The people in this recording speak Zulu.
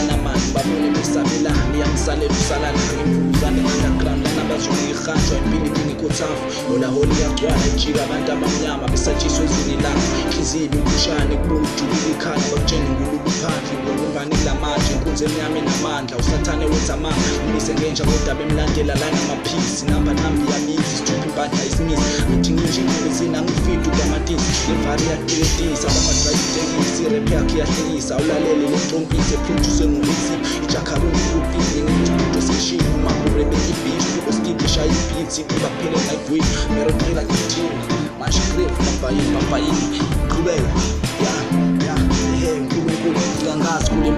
namani babone besabelani yangisalela usalana ngimvukuzane underground nabazongihanjwa impindipindi khothafu bona holi yagcwala ijika abantu abamnyama besatshiswa ezweni lami inhliziyo imbushane kubujulile ikhaya bakutshena ngulubu phandle ngolungane lamanje inkunzi emnyama namandla usathane wenza amanga umise ngenja kodwa bemlandela lana amaphisi namba nambi yabizi sithupha impahla isimisi ngidinga nje ngizina ngifidu kwamatisi ngevariatilitisa abamadrivetekisi rap yakhe yahlekisa ulalele lentompisi ephinduswe ngulisi ijakharuni kupini ngidinto seshini umakurebe ibhishi kubostidi shaya ibhithi kubaphele nightway merodrela ngidinga manje grave papayini qhubeka